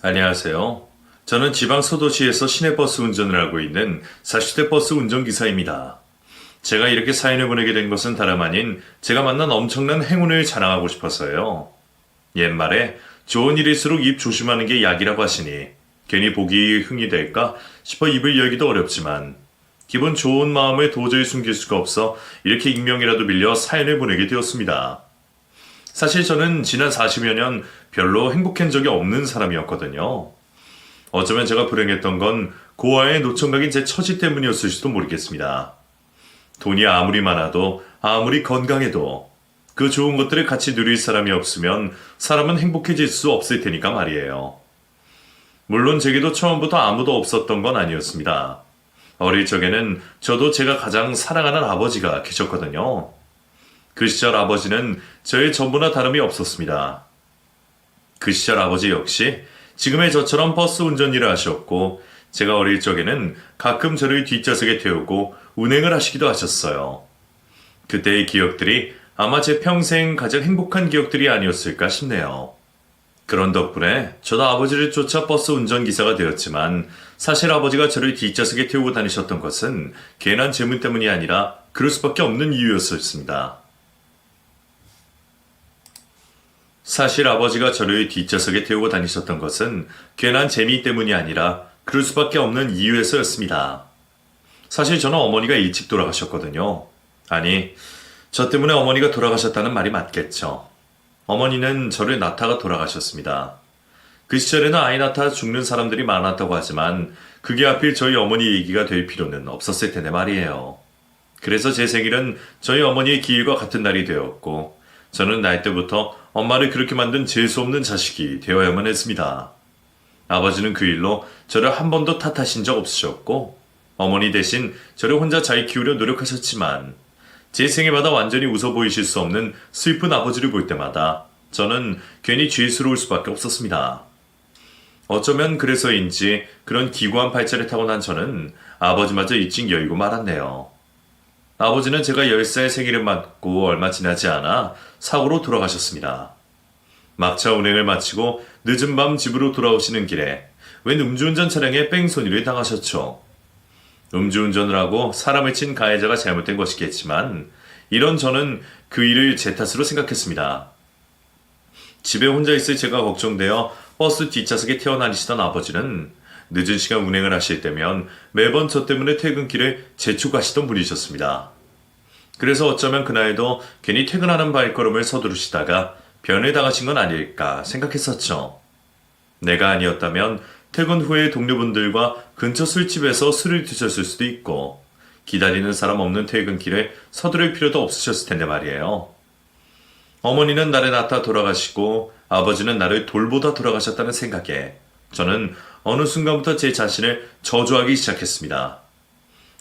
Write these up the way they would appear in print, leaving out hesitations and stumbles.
안녕하세요. 저는 지방 소도시에서 시내버스 운전을 하고 있는 40대 버스 운전기사입니다. 제가 이렇게 사연을 보내게 된 것은 다름 아닌 제가 만난 엄청난 행운을 자랑하고 싶어서요. 옛말에 좋은 일일수록 입 조심하는 게 약이라고 하시니 괜히 복이 흥이 될까 싶어 입을 열기도 어렵지만 기분 좋은 마음을 도저히 숨길 수가 없어 이렇게 익명이라도 빌려 사연을 보내게 되었습니다. 사실 저는 지난 40여 년 별로 행복한 적이 없는 사람이었거든요. 어쩌면 제가 불행했던 건 고아의 노총각인 제 처지 때문이었을지도 모르겠습니다. 돈이 아무리 많아도 아무리 건강해도 그 좋은 것들을 같이 누릴 사람이 없으면 사람은 행복해질 수 없을 테니까 말이에요. 물론 제게도 처음부터 아무도 없었던 건 아니었습니다. 어릴 적에는 저도 제가 가장 사랑하는 아버지가 계셨거든요. 그 시절 아버지는 저의 전부나 다름이 없었습니다. 그 시절 아버지 역시 지금의 저처럼 버스 운전 일을 하셨고 제가 어릴 적에는 가끔 저를 뒷좌석에 태우고 운행을 하시기도 하셨어요. 그때의 기억들이 아마 제 평생 가장 행복한 기억들이 아니었을까 싶네요. 그런 덕분에 저도 아버지를 쫓아 버스 운전기사가 되었지만 사실 아버지가 저를 뒷좌석에 태우고 다니셨던 것은 괜한 재물 때문이 아니라 그럴 수밖에 없는 이유였습니다. 사실 아버지가 저를 뒷좌석에 태우고 다니셨던 것은 괜한 재미 때문이 아니라 그럴 수밖에 없는 이유에서였습니다. 사실 저는 어머니가 일찍 돌아가셨거든요. 아니, 저 때문에 어머니가 돌아가셨다는 말이 맞겠죠. 어머니는 저를 낳다가 돌아가셨습니다. 그 시절에는 아이 낳다 죽는 사람들이 많았다고 하지만 그게 하필 저희 어머니 얘기가 될 필요는 없었을 텐데 말이에요. 그래서 제 생일은 저희 어머니의 기일과 같은 날이 되었고 저는 날 때부터 엄마를 그렇게 만든 재수없는 자식이 되어야만 했습니다. 아버지는 그 일로 저를 한 번도 탓하신 적 없으셨고 어머니 대신 저를 혼자 잘 키우려 노력하셨지만 제 생애마다 완전히 웃어 보이실 수 없는 슬픈 아버지를 볼 때마다 저는 괜히 죄스러울 수밖에 없었습니다. 어쩌면 그래서인지 그런 기구한 팔자를 타고난 저는 아버지마저 일찍 여의고 말았네요. 아버지는 제가 10살 생일을 맞고 얼마 지나지 않아 사고로 돌아가셨습니다. 막차 운행을 마치고 늦은 밤 집으로 돌아오시는 길에 웬 음주운전 차량에 뺑소니를 당하셨죠. 음주운전을 하고 사람을 친 가해자가 잘못된 것이겠지만 이런 저는 그 일을 제 탓으로 생각했습니다. 집에 혼자 있을 제가 걱정되어 버스 뒷좌석에 태워다니시던 아버지는 늦은 시간 운행을 하실 때면 매번 저 때문에 퇴근길을 재촉하시던 분이셨습니다. 그래서 어쩌면 그날도 괜히 퇴근하는 발걸음을 서두르시다가 변을 당하신 건 아닐까 생각했었죠. 내가 아니었다면 퇴근 후에 동료분들과 근처 술집에서 술을 드셨을 수도 있고 기다리는 사람 없는 퇴근길에 서두를 필요도 없으셨을 텐데 말이에요. 어머니는 나를 낳다 돌아가시고 아버지는 나를 돌보다 돌아가셨다는 생각에 저는 어느 순간부터 제 자신을 저주하기 시작했습니다.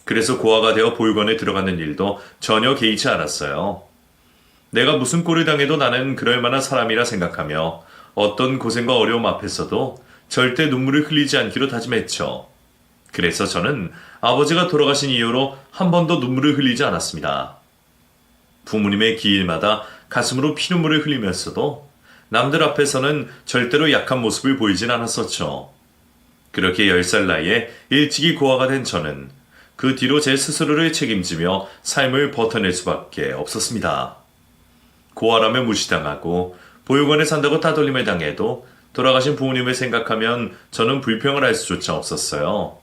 그래서 고아가 되어 보육원에 들어가는 일도 전혀 개의치 않았어요. 내가 무슨 꼴을 당해도 나는 그럴 만한 사람이라 생각하며 어떤 고생과 어려움 앞에서도 절대 눈물을 흘리지 않기로 다짐했죠. 그래서 저는 아버지가 돌아가신 이후로 한 번도 눈물을 흘리지 않았습니다. 부모님의 기일마다 가슴으로 피눈물을 흘리면서도 남들 앞에서는 절대로 약한 모습을 보이진 않았었죠. 그렇게 10살 나이에 일찍이 고아가 된 저는 그 뒤로 제 스스로를 책임지며 삶을 버텨낼 수밖에 없었습니다. 고아라며 무시당하고 보육원에 산다고 따돌림을 당해도 돌아가신 부모님을 생각하면 저는 불평을 할 수조차 없었어요.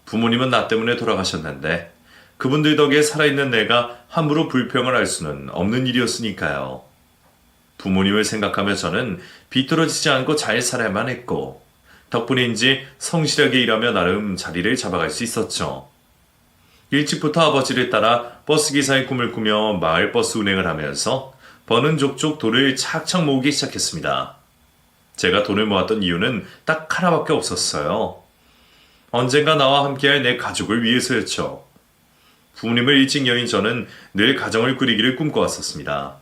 부모님은 나 때문에 돌아가셨는데 그분들 덕에 살아있는 내가 함부로 불평을 할 수는 없는 일이었으니까요. 부모님을 생각하며 저는 비뚤어지지 않고 잘 살아야만 했고 덕분인지 성실하게 일하며 나름 자리를 잡아갈 수 있었죠. 일찍부터 아버지를 따라 버스기사의 꿈을 꾸며 마을버스 운행을 하면서 버는 족족 돈을 착착 모으기 시작했습니다. 제가 돈을 모았던 이유는 딱 하나밖에 없었어요. 언젠가 나와 함께할 내 가족을 위해서였죠. 부모님을 일찍 여인 저는 늘 가정을 꾸리기를 꿈꿔왔었습니다.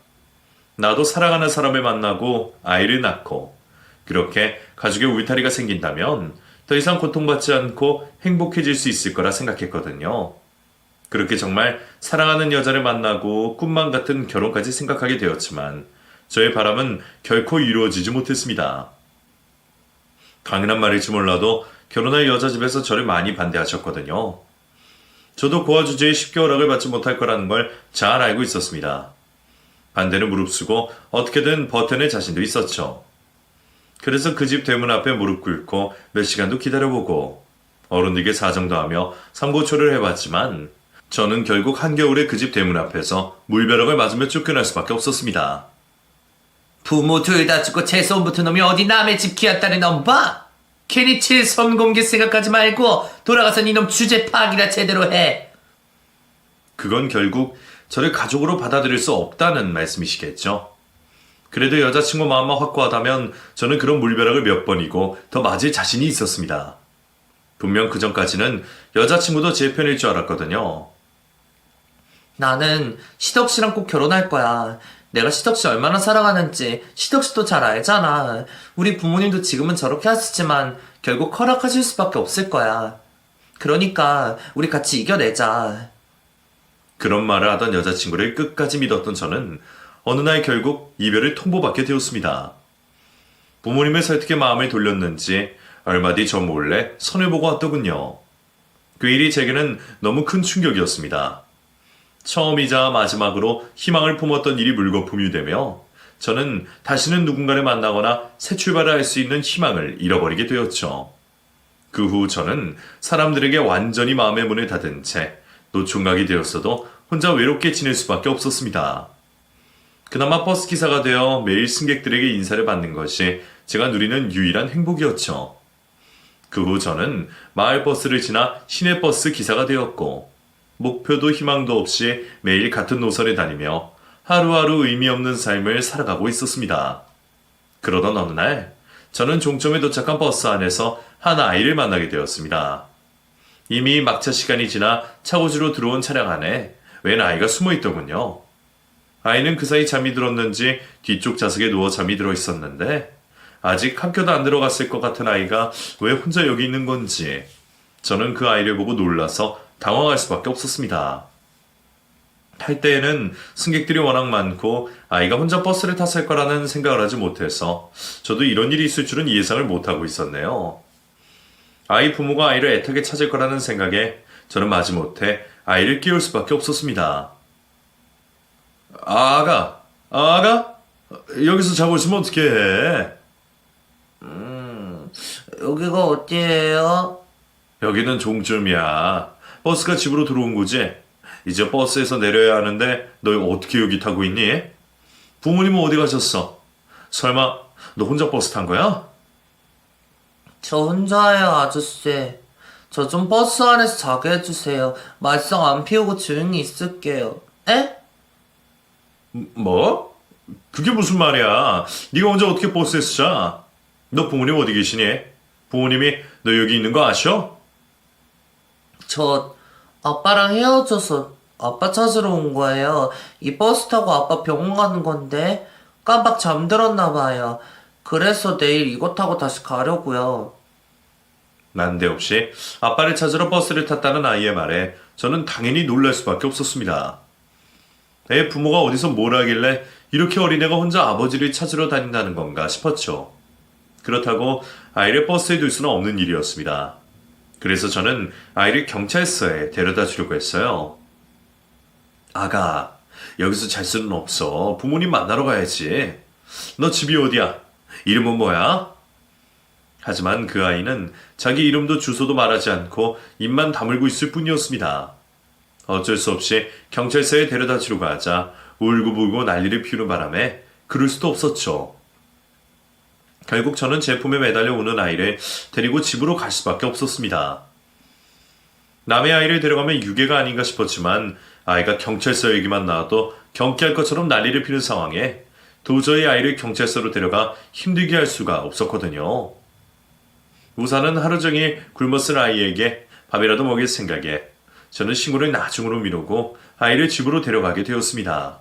나도 사랑하는 사람을 만나고 아이를 낳고 그렇게 가족의 울타리가 생긴다면 더 이상 고통받지 않고 행복해질 수 있을 거라 생각했거든요. 그렇게 정말 사랑하는 여자를 만나고 꿈만 같은 결혼까지 생각하게 되었지만 저의 바람은 결코 이루어지지 못했습니다. 당연한 말일지 몰라도 결혼할 여자 집에서 저를 많이 반대하셨거든요. 저도 고아 주제에 쉽게 허락을 받지 못할 거라는 걸 잘 알고 있었습니다. 반대는 무릅쓰고 어떻게든 버텨낼 자신도 있었죠. 그래서 그 집 대문 앞에 무릎 꿇고 몇 시간도 기다려보고 어른들에게 사정도 하며 삼고초를 해봤지만 저는 결국 한겨울에 그 집 대문 앞에서 물벼락을 맞으며 쫓겨날 수밖에 없었습니다. 부모 둘 다 죽고 재수없는 붙은 놈이 어디 남의 집 키웠다는 놈 봐? 괜히 칠손 공개 생각하지 말고 돌아가서 니놈 주제 파악이나 제대로 해. 그건 결국 저를 가족으로 받아들일 수 없다는 말씀이시겠죠. 그래도 여자친구 마음만 확고하다면 저는 그런 물벼락을 몇 번이고 더 맞을 자신이 있었습니다. 분명 그 전까지는 여자친구도 제 편일 줄 알았거든요. 나는 시덕씨랑 꼭 결혼할 거야. 내가 시덕씨 얼마나 사랑하는지 시덕씨도 잘 알잖아. 우리 부모님도 지금은 저렇게 하시지만 결국 허락하실 수밖에 없을 거야. 그러니까 우리 같이 이겨내자. 그런 말을 하던 여자친구를 끝까지 믿었던 저는 어느 날 결국 이별을 통보받게 되었습니다. 부모님의 설득에 마음을 돌렸는지 얼마 뒤 저 몰래 선을 보고 왔더군요. 그 일이 제게는 너무 큰 충격이었습니다. 처음이자 마지막으로 희망을 품었던 일이 물거품이 되며 저는 다시는 누군가를 만나거나 새 출발을 할 수 있는 희망을 잃어버리게 되었죠. 그 후 저는 사람들에게 완전히 마음의 문을 닫은 채 노총각이 되었어도 혼자 외롭게 지낼 수밖에 없었습니다. 그나마 버스 기사가 되어 매일 승객들에게 인사를 받는 것이 제가 누리는 유일한 행복이었죠. 그 후 저는 마을버스를 지나 시내버스 기사가 되었고 목표도 희망도 없이 매일 같은 노선을 다니며 하루하루 의미 없는 삶을 살아가고 있었습니다. 그러던 어느 날 저는 종점에 도착한 버스 안에서 한 아이를 만나게 되었습니다. 이미 막차 시간이 지나 차고지로 들어온 차량 안에 웬 아이가 숨어 있더군요. 아이는 그 사이 잠이 들었는지 뒤쪽 좌석에 누워 잠이 들어 있었는데 아직 학교도 안 들어갔을 것 같은 아이가 왜 혼자 여기 있는 건지 저는 그 아이를 보고 놀라서 당황할 수밖에 없었습니다. 탈 때에는 승객들이 워낙 많고 아이가 혼자 버스를 탔을 거라는 생각을 하지 못해서 저도 이런 일이 있을 줄은 예상을 못하고 있었네요. 아이 부모가 아이를 애타게 찾을 거라는 생각에 저는 마지못해 아이를 끼울 수밖에 없었습니다. 아가? 여기서 자고 있으면 어떡해? 여기가 어디예요? 여기는 종점이야. 버스가 집으로 들어온 거지? 이제 버스에서 내려야 하는데 너 어떻게 여기 타고 있니? 부모님은 어디 가셨어? 설마 너 혼자 버스 탄 거야? 저 혼자예요, 아저씨. 저 좀 버스 안에서 자게 해주세요. 말썽 안 피우고 조용히 있을게요. 에? 뭐? 그게 무슨 말이야? 네가 혼자 어떻게 버스에서 자? 너 부모님 어디 계시니? 부모님이 너 여기 있는 거 아셔? 저 아빠랑 헤어져서 아빠 찾으러 온 거예요. 이 버스 타고 아빠 병원 가는 건데 깜빡 잠들었나 봐요. 그래서 내일 이거 타고 다시 가려고요. 난데없이 아빠를 찾으러 버스를 탔다는 아이의 말에 저는 당연히 놀랄 수밖에 없었습니다. 애 부모가 어디서 뭘 하길래 이렇게 어린애가 혼자 아버지를 찾으러 다닌다는 건가 싶었죠. 그렇다고 아이를 버스에 둘 수는 없는 일이었습니다. 그래서 저는 아이를 경찰서에 데려다 주려고 했어요. 아가, 여기서 잘 수는 없어. 부모님 만나러 가야지. 너 집이 어디야? 이름은 뭐야? 하지만 그 아이는 자기 이름도 주소도 말하지 않고 입만 다물고 있을 뿐이었습니다. 어쩔 수 없이 경찰서에 데려다 주려고 하자 울고불고 난리를 피우는 바람에 그럴 수도 없었죠. 결국 저는 제품에 매달려 오는 아이를 데리고 집으로 갈 수밖에 없었습니다. 남의 아이를 데려가면 유괴가 아닌가 싶었지만 아이가 경찰서 얘기만 나와도 경기할 것처럼 난리를 피는 상황에 도저히 아이를 경찰서로 데려가 힘들게 할 수가 없었거든요. 우선은 하루 종일 굶어 쓴 아이에게 밥이라도 먹일 생각에 저는 신고를 나중으로 미루고 아이를 집으로 데려가게 되었습니다.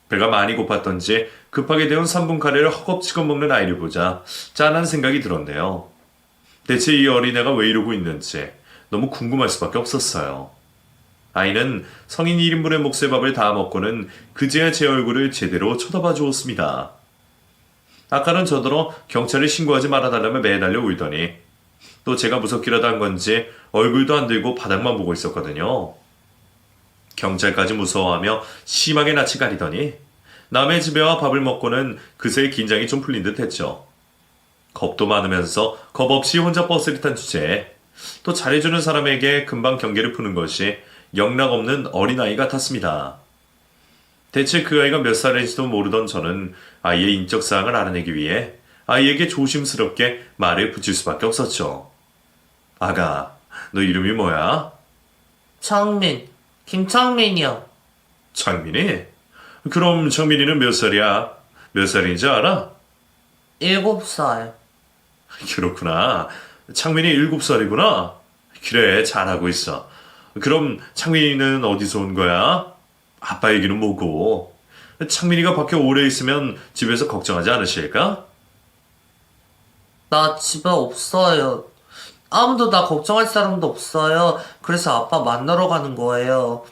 배가 많이 고팠던지 급하게 데운 3분 카레를 허겁지겁 먹는 아이를 보자 짠한 생각이 들었네요. 대체 이 어린애가 왜 이러고 있는지 너무 궁금할 수밖에 없었어요. 아이는 성인 1인분의 몫의 밥을 다 먹고는 그제야 제 얼굴을 제대로 쳐다봐 주었습니다. 아까는 저더러 경찰에 신고하지 말아달라며 매달려 울더니 또 제가 무섭기라도 한 건지 얼굴도 안 들고 바닥만 보고 있었거든요. 경찰까지 무서워하며 심하게 낯을 가리더니 남의 집에 와 밥을 먹고는 그새 긴장이 좀 풀린 듯 했죠. 겁도 많으면서 겁 없이 혼자 버스를 탄 주제에 또 잘해주는 사람에게 금방 경계를 푸는 것이 영락없는 어린아이 같았습니다. 대체 그 아이가 몇 살인지도 모르던 저는 아이의 인적사항을 알아내기 위해 아이에게 조심스럽게 말을 붙일 수밖에 없었죠. 아가, 너 이름이 뭐야? 창민, 김창민이요. 창민이? 그럼 창민이는 몇 살이야? 몇 살인지 알아? 7살. 그렇구나. 창민이 7살이구나. 그래, 잘하고 있어. 그럼 창민이는 어디서 온 거야? 아빠 얘기는 뭐고? 창민이가 밖에 오래 있으면 집에서 걱정하지 않으실까? 나 집에 없어요. 아무도 나 걱정할 사람도 없어요. 그래서 아빠 만나러 가는 거예요.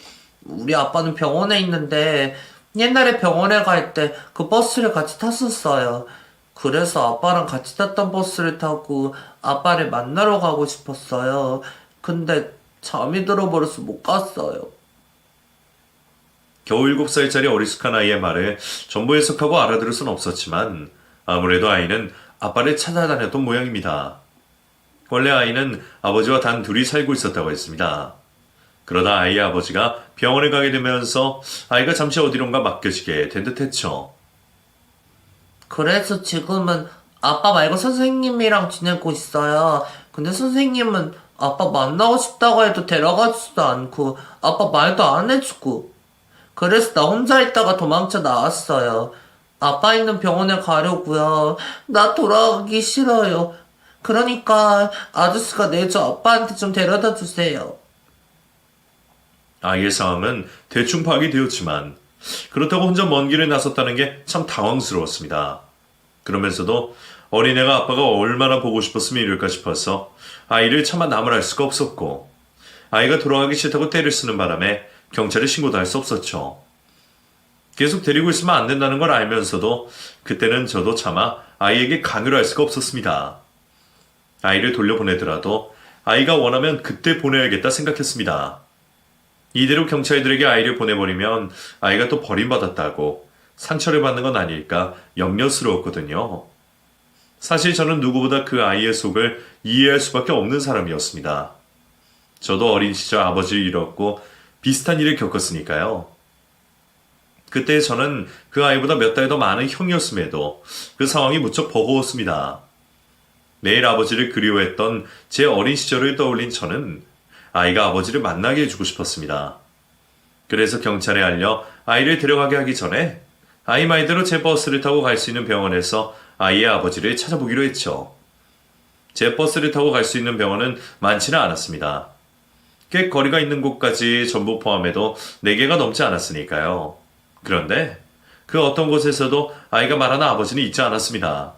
우리 아빠는 병원에 있는데 옛날에 병원에 갈 때 그 버스를 같이 탔었어요. 그래서 아빠랑 같이 탔던 버스를 타고 아빠를 만나러 가고 싶었어요. 근데 잠이 들어버려서 못 갔어요. 겨우 7살짜리 어리숙한 아이의 말을 전부 해석하고 알아들을 순 없었지만 아무래도 아이는 아빠를 찾아다녔던 모양입니다. 원래 아이는 아버지와 단 둘이 살고 있었다고 했습니다. 그러다 아이의 아버지가 병원에 가게 되면서 아이가 잠시 어디론가 맡겨지게 된 듯했죠. 그래서 지금은 아빠 말고 선생님이랑 지내고 있어요. 근데 선생님은 아빠 만나고 싶다고 해도 데려가지도 않고 아빠 말도 안 해주고 그래서 나 혼자 있다가 도망쳐 나왔어요. 아빠 있는 병원에 가려고요. 나 돌아가기 싫어요. 그러니까 아저씨가 내저 아빠한테 좀 데려다 주세요. 아이의 상황은 대충 파악이 되었지만 그렇다고 혼자 먼 길을 나섰다는 게 참 당황스러웠습니다. 그러면서도 어린애가 아빠가 얼마나 보고 싶었으면 이럴까 싶어서 아이를 차마 나무랄 수가 없었고 아이가 돌아가기 싫다고 떼를 쓰는 바람에 경찰에 신고도 할 수 없었죠. 계속 데리고 있으면 안 된다는 걸 알면서도 그때는 저도 차마 아이에게 강요를 할 수가 없었습니다. 아이를 돌려보내더라도 아이가 원하면 그때 보내야겠다 생각했습니다. 이대로 경찰들에게 아이를 보내버리면 아이가 또 버림받았다고 상처를 받는 건 아닐까 염려스러웠거든요. 사실 저는 누구보다 그 아이의 속을 이해할 수밖에 없는 사람이었습니다. 저도 어린 시절 아버지를 잃었고 비슷한 일을 겪었으니까요. 그때 저는 그 아이보다 몇 달 더 많은 형이었음에도 그 상황이 무척 버거웠습니다. 매일 아버지를 그리워했던 제 어린 시절을 떠올린 저는 아이가 아버지를 만나게 해주고 싶었습니다. 그래서 경찰에 알려 아이를 데려가게 하기 전에 아이 말대로 제 버스를 타고 갈 수 있는 병원에서 아이의 아버지를 찾아보기로 했죠. 제 버스를 타고 갈 수 있는 병원은 많지는 않았습니다. 꽤 거리가 있는 곳까지 전부 포함해도 4개가 넘지 않았으니까요. 그런데 그 어떤 곳에서도 아이가 말하는 아버지는 있지 않았습니다.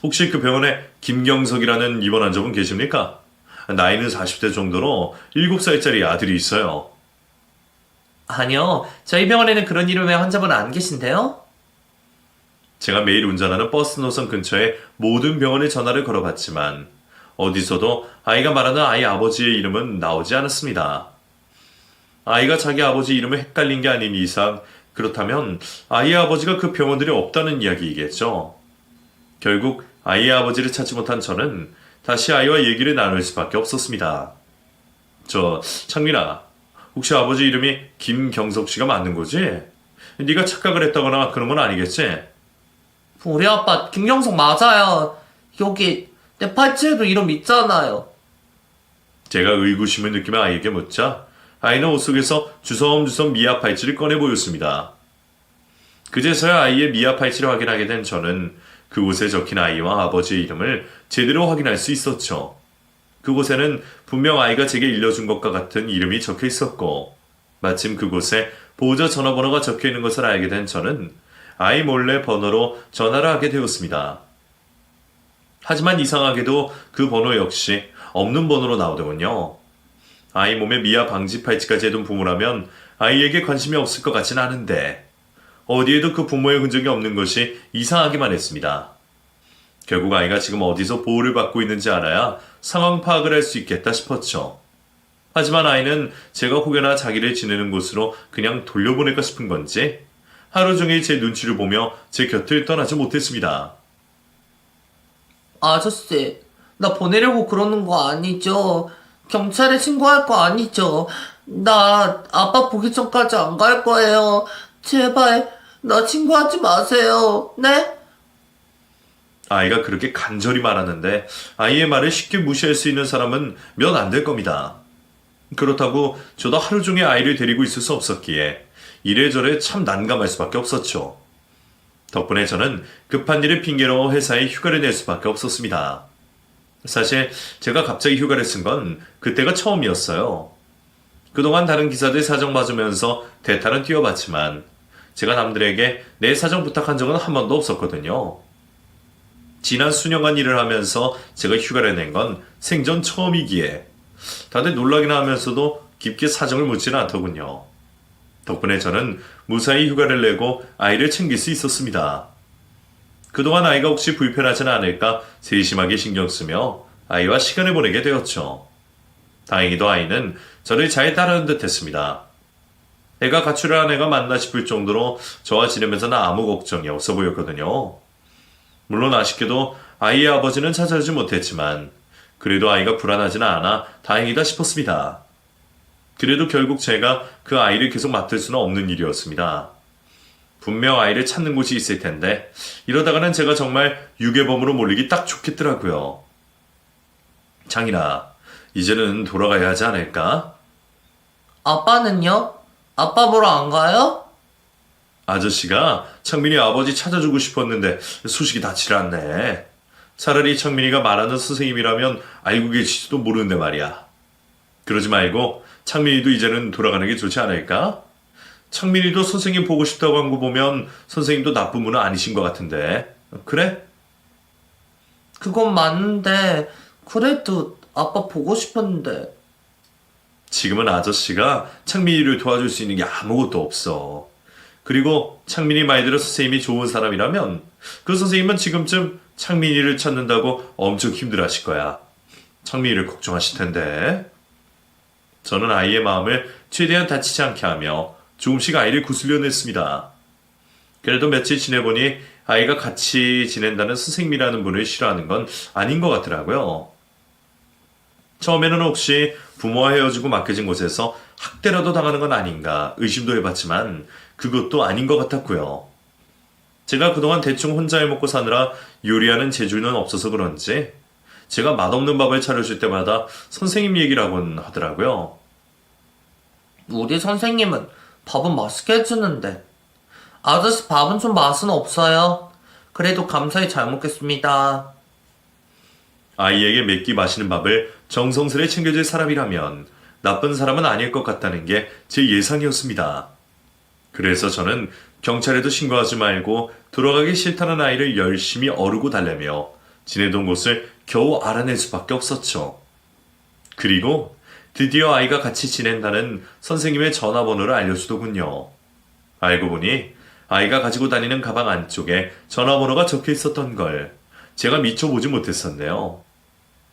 혹시 그 병원에 김경석이라는 입원 환자분 계십니까? 나이는 40대 정도로 7살짜리 아들이 있어요. 아니요, 저희 병원에는 그런 이름의 환자분 안 계신데요? 제가 매일 운전하는 버스 노선 근처에 모든 병원에 전화를 걸어봤지만 어디서도 아이가 말하는 아이 아버지의 이름은 나오지 않았습니다. 아이가 자기 아버지 이름을 헷갈린 게 아닌 이상 그렇다면 아이의 아버지가 그 병원들이 없다는 이야기이겠죠. 결국 아이의 아버지를 찾지 못한 저는 다시 아이와 얘기를 나눌 수밖에 없었습니다. 창민아, 혹시 아버지 이름이 김경석 씨가 맞는 거지? 네가 착각을 했다거나 그런 건 아니겠지? 우리 아빠 김경석 맞아요. 여기 내 팔찌에도 이름 있잖아요. 제가 의구심을 느끼며 아이에게 묻자 아이는 옷 속에서 주섬주섬 미아 팔찌를 꺼내 보였습니다. 그제서야 아이의 미아 팔찌를 확인하게 된 저는 그곳에 적힌 아이와 아버지의 이름을 제대로 확인할 수 있었죠. 그곳에는 분명 아이가 제게 일러준 것과 같은 이름이 적혀 있었고 마침 그곳에 보호자 전화번호가 적혀 있는 것을 알게 된 저는 아이 몰래 번호로 전화를 하게 되었습니다. 하지만 이상하게도 그 번호 역시 없는 번호로 나오더군요. 아이 몸에 미아 방지 팔찌까지 해둔 부모라면 아이에게 관심이 없을 것 같진 않은데 어디에도 그 부모의 흔적이 없는 것이 이상하기만 했습니다. 결국 아이가 지금 어디서 보호를 받고 있는지 알아야 상황 파악을 할 수 있겠다 싶었죠. 하지만 아이는 제가 혹여나 자기를 지내는 곳으로 그냥 돌려보낼까 싶은 건지 하루 종일 제 눈치를 보며 제 곁을 떠나지 못했습니다. 아저씨, 나 보내려고 그러는 거 아니죠? 경찰에 신고할 거 아니죠? 나 아빠 보기 전까지 안 갈 거예요. 제발, 나 신고하지 마세요. 네? 아이가 그렇게 간절히 말하는데 아이의 말을 쉽게 무시할 수 있는 사람은 몇 안 될 겁니다. 그렇다고 저도 하루 종일 아이를 데리고 있을 수 없었기에 이래저래 참 난감할 수밖에 없었죠. 덕분에 저는 급한 일을 핑계로 회사에 휴가를 낼 수밖에 없었습니다. 사실 제가 갑자기 휴가를 쓴 건 그때가 처음이었어요. 그동안 다른 기사들 사정 봐주면서 대타는 뛰어봤지만 제가 남들에게 내 사정 부탁한 적은 한 번도 없었거든요. 지난 수년간 일을 하면서 제가 휴가를 낸 건 생전 처음이기에 다들 놀라기나 하면서도 깊게 사정을 묻지는 않더군요. 덕분에 저는 무사히 휴가를 내고 아이를 챙길 수 있었습니다. 그동안 아이가 혹시 불편하지는 않을까 세심하게 신경 쓰며 아이와 시간을 보내게 되었죠. 다행히도 아이는 저를 잘 따르는 듯 했습니다. 애가 가출을 한 애가 맞나 싶을 정도로 저와 지내면서는 아무 걱정이 없어 보였거든요. 물론 아쉽게도 아이의 아버지는 찾아오지 못했지만 그래도 아이가 불안하지는 않아 다행이다 싶었습니다. 그래도 결국 제가 그 아이를 계속 맡을 수는 없는 일이었습니다. 분명 아이를 찾는 곳이 있을 텐데 이러다가는 제가 정말 유괴범으로 몰리기 딱 좋겠더라고요. 장인아, 이제는 돌아가야 하지 않을까? 아빠는요? 아빠 보러 안 가요? 아저씨가 창민이 아버지 찾아주고 싶었는데 소식이 닿질 않네. 차라리 창민이가 말하는 선생님이라면 알고 계실지도 모르는데 말이야. 그러지 말고 창민이도 이제는 돌아가는 게 좋지 않을까? 창민이도 선생님 보고 싶다고 한 거 보면 선생님도 나쁜 분은 아니신 것 같은데. 그래? 그건 맞는데, 그래도 아빠 보고 싶었는데. 지금은 아저씨가 창민이를 도와줄 수 있는 게 아무것도 없어. 그리고 창민이 말대로 선생님이 좋은 사람이라면 그 선생님은 지금쯤 창민이를 찾는다고 엄청 힘들어하실 거야. 창민이를 걱정하실 텐데. 저는 아이의 마음을 최대한 다치지 않게 하며 조금씩 아이를 구슬려 냈습니다. 그래도 며칠 지내보니 아이가 같이 지낸다는 선생님이라는 분을 싫어하는 건 아닌 것 같더라고요. 처음에는 혹시 부모와 헤어지고 맡겨진 곳에서 학대라도 당하는 건 아닌가 의심도 해봤지만 그것도 아닌 것 같았고요. 제가 그동안 대충 혼자 해먹고 사느라 요리하는 재주는 없어서 그런지 제가 맛없는 밥을 차려줄 때마다 선생님 얘기라곤 하더라고요. 우리 선생님은 밥은 맛있게 해주는데. 아저씨 밥은 좀 맛은 없어요. 그래도 감사히 잘 먹겠습니다. 아이에게 몇 끼 마시는 밥을 정성스레 챙겨줄 사람이라면 나쁜 사람은 아닐 것 같다는 게 제 예상이었습니다. 그래서 저는 경찰에도 신고하지 말고 돌아가기 싫다는 아이를 열심히 어르고 달래며 지내던 곳을 겨우 알아낼 수밖에 없었죠. 그리고 드디어 아이가 같이 지낸다는 선생님의 전화번호를 알려주더군요. 알고 보니 아이가 가지고 다니는 가방 안쪽에 전화번호가 적혀 있었던 걸 제가 미처 보지 못했었네요.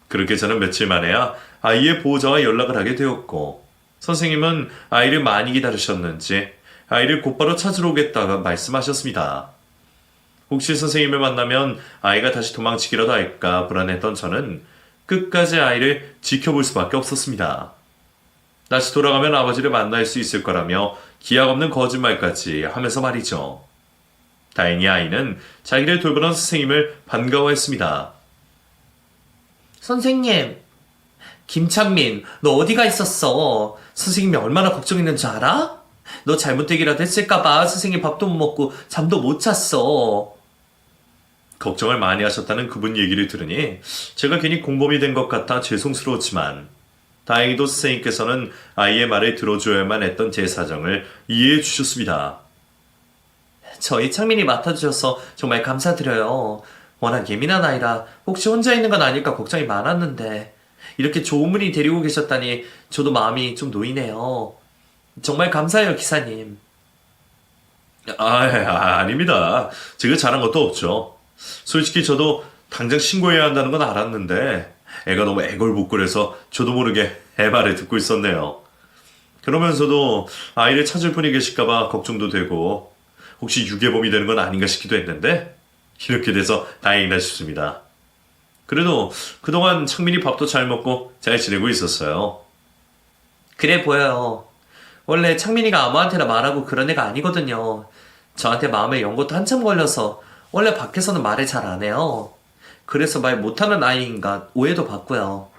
그렇게 저는 며칠 만에야 아이의 보호자와 연락을 하게 되었고 선생님은 아이를 많이 기다리셨는지 아이를 곧바로 찾으러 오겠다고 말씀하셨습니다. 혹시 선생님을 만나면 아이가 다시 도망치기라도 할까 불안했던 저는 끝까지 아이를 지켜볼 수밖에 없었습니다. 다시 돌아가면 아버지를 만날 수 있을 거라며 기약 없는 거짓말까지 하면서 말이죠. 다행히 아이는 자기를 돌보던 선생님을 반가워했습니다. 선생님, 김창민, 너 어디가 있었어? 선생님이 얼마나 걱정했는지 알아? 너 잘못되기라도 했을까봐 선생님 밥도 못 먹고 잠도 못 잤어. 걱정을 많이 하셨다는 그분 얘기를 들으니 제가 괜히 공범이 된 것 같아 죄송스러웠지만 다행히도 선생님께서는 아이의 말을 들어줘야만 했던 제 사정을 이해해 주셨습니다. 저희 창민이 맡아주셔서 정말 감사드려요. 워낙 예민한 아이라 혹시 혼자 있는 건 아닐까 걱정이 많았는데 이렇게 좋은 분이 데리고 계셨다니 저도 마음이 좀 놓이네요. 정말 감사해요, 기사님. 아닙니다. 제가 잘한 것도 없죠. 솔직히 저도 당장 신고해야 한다는 건 알았는데 애가 너무 애걸복걸해서 저도 모르게 애 말을 듣고 있었네요. 그러면서도 아이를 찾을 분이 계실까봐 걱정도 되고 혹시 유괴범이 되는 건 아닌가 싶기도 했는데 이렇게 돼서 다행이다 싶습니다. 그래도 그동안 창민이 밥도 잘 먹고 잘 지내고 있었어요. 그래 보여요. 원래 창민이가 아무한테나 말하고 그런 애가 아니거든요. 저한테 마음을 연 것도 한참 걸려서 원래 밖에서는 말을 잘 안 해요. 그래서 말 못하는 아이인가 오해도 받고요.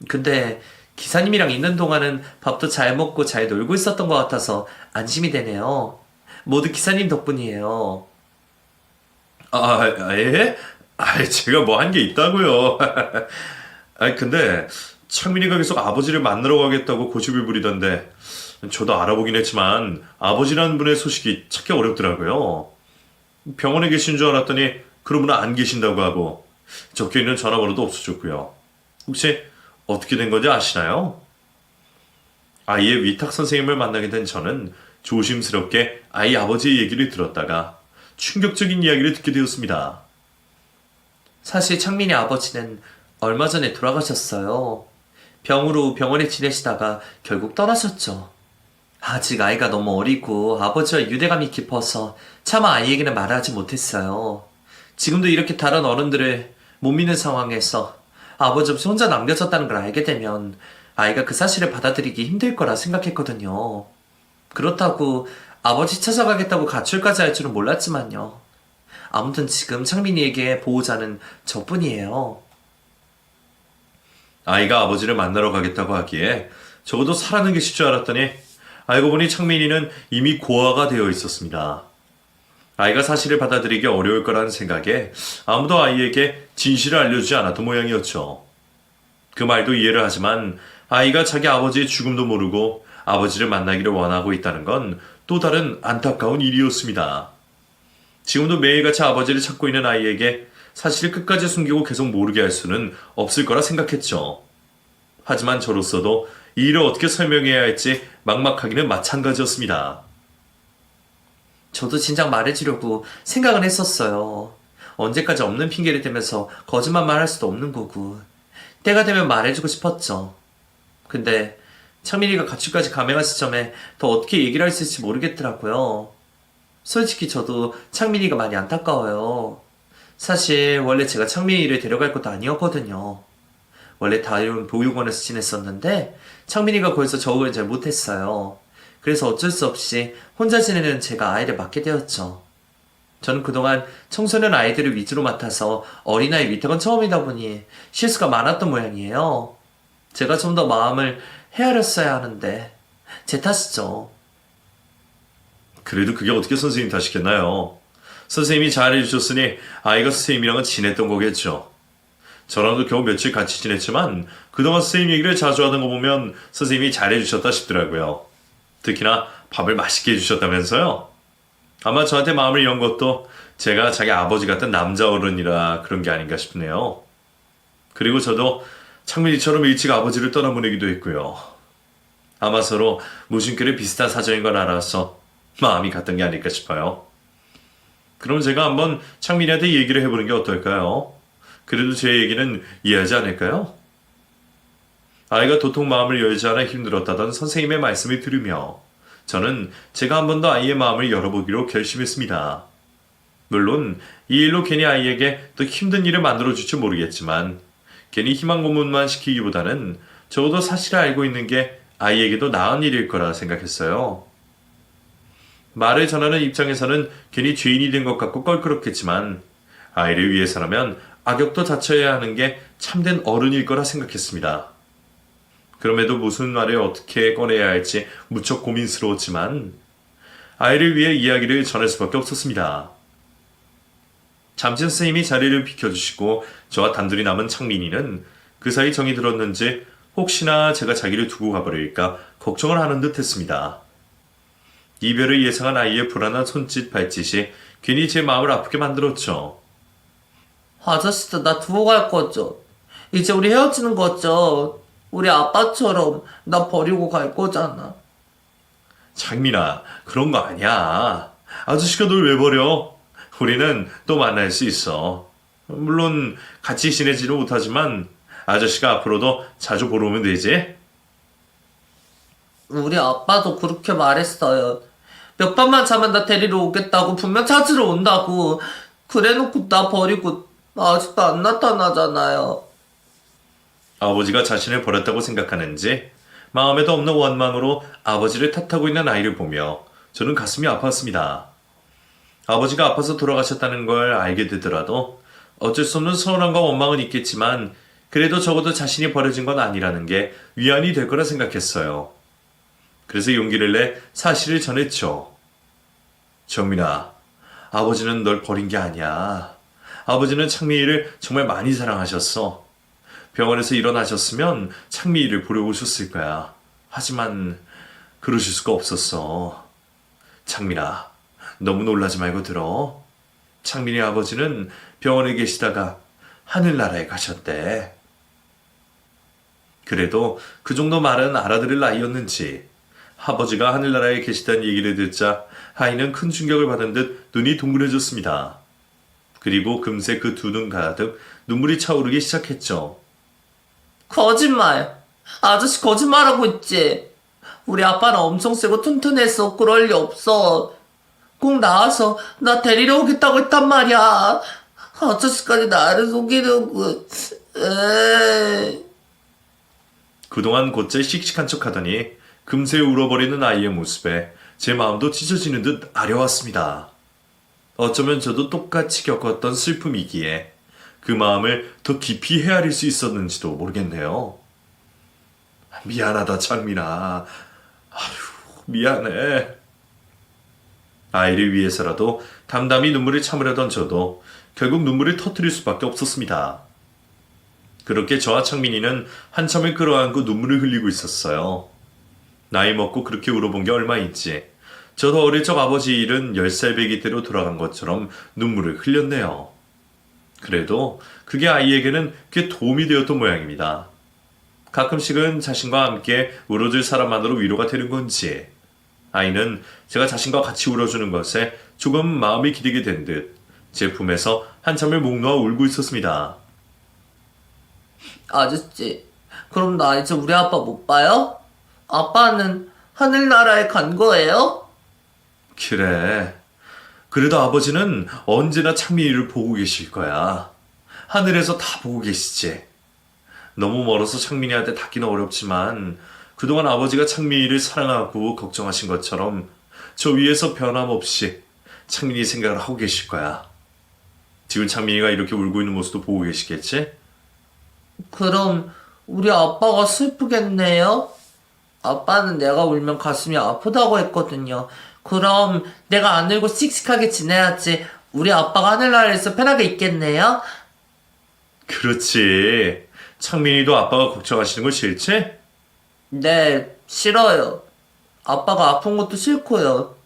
근데 기사님이랑 있는 동안은 밥도 잘 먹고 잘 놀고 있었던 것 같아서 안심이 되네요. 모두 기사님 덕분이에요. 예? 제가 뭐 한 게 있다고요. 근데 창민이가 계속 아버지를 만나러 가겠다고 고집을 부리던데 저도 알아보긴 했지만 아버지라는 분의 소식이 찾기 어렵더라고요. 병원에 계신 줄 알았더니 그런 분은 안 계신다고 하고 적혀있는 전화번호도 없어졌고요. 혹시 어떻게 된 건지 아시나요? 아이의 위탁 선생님을 만나게 된 저는 조심스럽게 아이 아버지의 얘기를 들었다가 충격적인 이야기를 듣게 되었습니다. 사실 창민이 아버지는 얼마 전에 돌아가셨어요. 병으로 병원에 지내시다가 결국 떠나셨죠. 아직 아이가 너무 어리고 아버지와 유대감이 깊어서 차마 아이에게는 말하지 못했어요. 지금도 이렇게 다른 어른들을 못 믿는 상황에서 아버지 없이 혼자 남겨졌다는 걸 알게 되면 아이가 그 사실을 받아들이기 힘들 거라 생각했거든요. 그렇다고 아버지 찾아가겠다고 가출까지 할 줄은 몰랐지만요. 아무튼 지금 창민이에게 보호자는 저뿐이에요. 아이가 아버지를 만나러 가겠다고 하기에 적어도 살아는 계실 줄 알았더니 알고 보니 창민이는 이미 고아가 되어 있었습니다. 아이가 사실을 받아들이기 어려울 거라는 생각에 아무도 아이에게 진실을 알려주지 않았던 모양이었죠. 그 말도 이해를 하지만 아이가 자기 아버지의 죽음도 모르고 아버지를 만나기를 원하고 있다는 건 또 다른 안타까운 일이었습니다. 지금도 매일같이 아버지를 찾고 있는 아이에게 사실을 끝까지 숨기고 계속 모르게 할 수는 없을 거라 생각했죠. 하지만 저로서도 이 일을 어떻게 설명해야 할지 막막하기는 마찬가지였습니다. 저도 진작 말해주려고 생각은 했었어요. 언제까지 없는 핑계를 대면서 거짓말만 할 수도 없는 거고. 때가 되면 말해주고 싶었죠. 근데 창민이가 가출까지 감행한 시점에 더 어떻게 얘기를 할 수 있을지 모르겠더라고요. 솔직히 저도 창민이가 많이 안타까워요. 사실 원래 제가 창민이를 데려갈 것도 아니었거든요. 원래 다른 보육원에서 지냈었는데 창민이가 거기서 적응을 잘 못했어요. 그래서 어쩔 수 없이 혼자 지내는 제가 아이를 맡게 되었죠. 저는 그동안 청소년 아이들을 위주로 맡아서 어린아이 위탁은 처음이다 보니 실수가 많았던 모양이에요. 제가 좀 더 마음을 헤아렸어야 하는데 제 탓이죠. 그래도 그게 어떻게 선생님 탓이겠나요? 선생님이 잘해주셨으니 아이가 선생님이랑은 지냈던 거겠죠. 저랑도 겨우 며칠 같이 지냈지만 그동안 선생님 얘기를 자주 하던 거 보면 선생님이 잘해주셨다 싶더라고요. 특히나 밥을 맛있게 해주셨다면서요? 아마 저한테 마음을 연 것도 제가 자기 아버지 같은 남자 어른이라 그런 게 아닌가 싶네요. 그리고 저도 창민이처럼 일찍 아버지를 떠나보내기도 했고요. 아마 서로 무심결에 비슷한 사정인 걸 알아서 마음이 같던 게 아닐까 싶어요. 그럼 제가 한번 창민이한테 얘기를 해보는 게 어떨까요? 그래도 제 얘기는 이해하지 않을까요? 아이가 도통 마음을 열지 않아 힘들었다던 선생님의 말씀을 들으며 저는 제가 한 번 더 아이의 마음을 열어보기로 결심했습니다. 물론 이 일로 괜히 아이에게 더 힘든 일을 만들어줄지 모르겠지만 괜히 희망 고문만 시키기보다는 적어도 사실을 알고 있는 게 아이에게도 나은 일일 거라 생각했어요. 말을 전하는 입장에서는 괜히 죄인이 된 것 같고 껄끄럽겠지만 아이를 위해서라면 악역도 다쳐야 하는 게 참된 어른일 거라 생각했습니다. 그럼에도 무슨 말을 어떻게 꺼내야 할지 무척 고민스러웠지만 아이를 위해 이야기를 전할 수밖에 없었습니다. 잠시 선생님이 자리를 비켜주시고 저와 단둘이 남은 창민이는 그 사이 정이 들었는지 혹시나 제가 자기를 두고 가버릴까 걱정을 하는 듯 했습니다. 이별을 예상한 아이의 불안한 손짓 발짓이 괜히 제 마음을 아프게 만들었죠. 아저씨도 나 두고 갈 거죠? 이제 우리 헤어지는 거죠? 우리 아빠처럼 나 버리고 갈 거잖아. 창민아, 그런 거 아니야. 아저씨가 널 왜 버려? 우리는 또 만날 수 있어. 물론 같이 지내지는 못하지만 아저씨가 앞으로도 자주 보러 오면 되지? 우리 아빠도 그렇게 말했어요. 몇 밤만 자면 나 데리러 오겠다고 분명 찾으러 온다고. 그래놓고 나 버리고 아직도 안 나타나잖아요. 아버지가 자신을 버렸다고 생각하는지 마음에도 없는 원망으로 아버지를 탓하고 있는 아이를 보며 저는 가슴이 아팠습니다. 아버지가 아파서 돌아가셨다는 걸 알게 되더라도 어쩔 수 없는 서운함과 원망은 있겠지만 그래도 적어도 자신이 버려진 건 아니라는 게 위안이 될 거라 생각했어요. 그래서 용기를 내 사실을 전했죠. 정민아, 아버지는 널 버린 게 아니야. 아버지는 창민이를 정말 많이 사랑하셨어. 병원에서 일어나셨으면 창민이를 보러 오셨을 거야. 하지만 그러실 수가 없었어. 창민아, 너무 놀라지 말고 들어. 창민이 아버지는 병원에 계시다가 하늘나라에 가셨대. 그래도 그 정도 말은 알아들을 나이였는지 아버지가 하늘나라에 계시다는 얘기를 듣자 아이는 큰 충격을 받은 듯 눈이 동그래졌습니다. 그리고 금세 그 두 눈 가득 눈물이 차오르기 시작했죠. 거짓말. 아저씨 거짓말하고 있지. 우리 아빠는 엄청 세고 튼튼해서 그럴 리 없어. 꼭 나와서 나 데리러 오겠다고 했단 말이야. 아저씨까지 나를 속이려고. 에이. 그동안 곧잘 씩씩한 척하더니 금세 울어버리는 아이의 모습에 제 마음도 찢어지는 듯 아려왔습니다. 어쩌면 저도 똑같이 겪었던 슬픔이기에 그 마음을 더 깊이 헤아릴 수 있었는지도 모르겠네요. 미안하다, 창민아. 아휴, 미안해. 아이를 위해서라도 담담히 눈물을 참으려던 저도 결국 눈물을 터뜨릴 수밖에 없었습니다. 그렇게 저와 창민이는 한참을 끌어안고 눈물을 흘리고 있었어요. 나이 먹고 그렇게 울어본 게 얼마인지 저도 어릴 적 아버지 일은 10살 배기 때로 돌아간 것처럼 눈물을 흘렸네요. 그래도 그게 아이에게는 꽤 도움이 되었던 모양입니다. 가끔씩은 자신과 함께 울어줄 사람만으로 위로가 되는 건지 아이는 제가 자신과 같이 울어주는 것에 조금 마음이 기대게 된 듯 제 품에서 한참을 목 놓아 울고 있었습니다. 아저씨, 그럼 나 이제 우리 아빠 못 봐요? 아빠는 하늘나라에 간 거예요? 그래. 그래도 아버지는 언제나 창민이를 보고 계실 거야. 하늘에서 다 보고 계시지. 너무 멀어서 창민이한테 닿기는 어렵지만 그동안 아버지가 창민이를 사랑하고 걱정하신 것처럼 저 위에서 변함없이 창민이 생각을 하고 계실 거야. 지금 창민이가 이렇게 울고 있는 모습도 보고 계시겠지? 그럼 우리 아빠가 슬프겠네요? 아빠는 내가 울면 가슴이 아프다고 했거든요. 그럼 내가 안 울고 씩씩하게 지내야지 우리 아빠가 하늘나라에서 편하게 있겠네요? 그렇지. 창민이도 아빠가 걱정하시는 거 싫지? 네, 싫어요. 아빠가 아픈 것도 싫고요.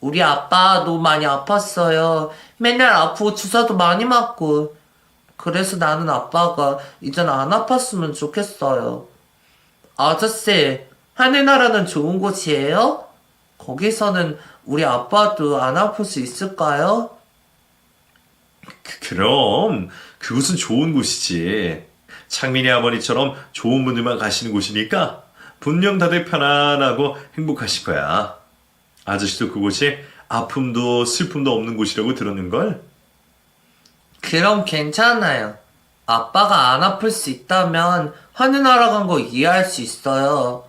우리 아빠도 많이 아팠어요. 맨날 아프고 주사도 많이 맞고. 그래서 나는 아빠가 이젠 안 아팠으면 좋겠어요. 아저씨, 하늘나라는 좋은 곳이에요? 거기서는 우리 아빠도 안 아플 수 있을까요? 그럼 그곳은 좋은 곳이지. 창민이 아버니처럼 좋은 분들만 가시는 곳이니까 분명 다들 편안하고 행복하실 거야. 아저씨도 그곳이 아픔도 슬픔도 없는 곳이라고 들었는걸? 그럼 괜찮아요. 아빠가 안 아플 수 있다면 하늘나라 간 거 이해할 수 있어요.